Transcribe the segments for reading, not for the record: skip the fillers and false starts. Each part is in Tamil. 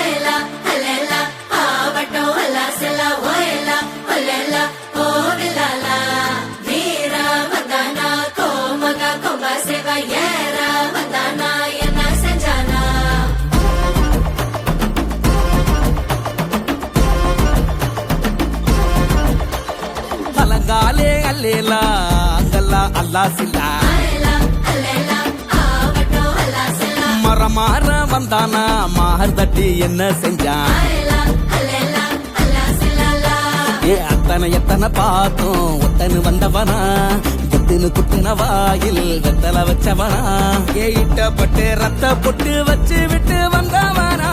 ஓயலா அல்லேலா ஆவட்டோ அல்லா செல்லா ஓயலா அல்லேலா ஓவிலாலா வீரா வந்தானா கோமகா கொம்பா சேவா ஏரா வந்தானா என்ன செஞ்சானா அலங்காலே அல்லேலா அங்கல்லா அல்லா சில்லா மரமாற வந்தானா மார் தட்டி என்ன செஞ்சான் ஏ அத்தனை எத்தனை பார்த்தோம் ஒத்தனு வந்தவனா எத்துன்னு குத்துன வாயில் வெத்தல வச்சவனா ஏ இட்டப்பட்டு ரத்த பொட்டு வச்சு விட்டு வந்தவனா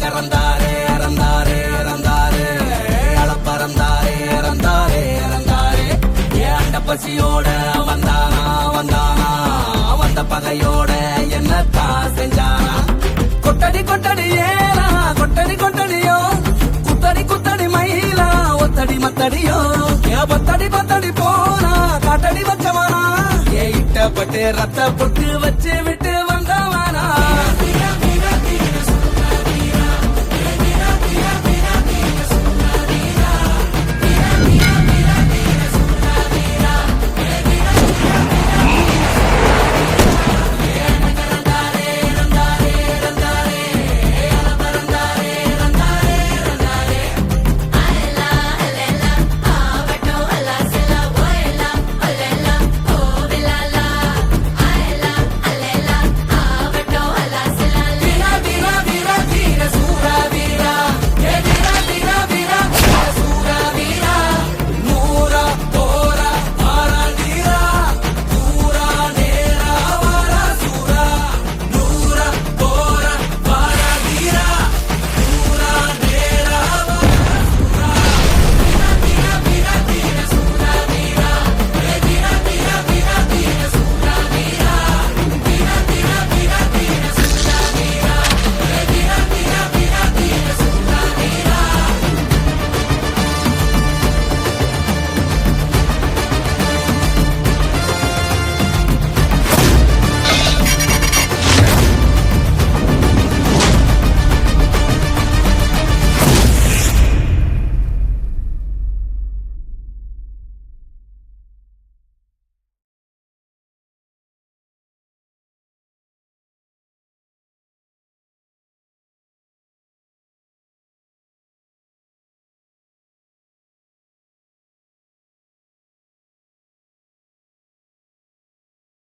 இறந்தாரே இறந்தாரே இறந்தாரே அளப்பறந்தாரே இறந்தாரே இறந்தாரே ஏண்ட பசியோட வந்தானா வந்தானா வந்த பகையோட என்னத்தான் செஞ்சானா கொட்டடி கொட்டடி ஏனா கொட்டடி கொட்டடியோ குத்தடி குத்தடி மயிலா ஒத்தடி மத்தடியோ ஏ பத்தடி பத்தடி போனா காட்டடி வச்சவனா ஏ இட்டப்பட்டு ரத்த பொட்டு வச்சு விட்டு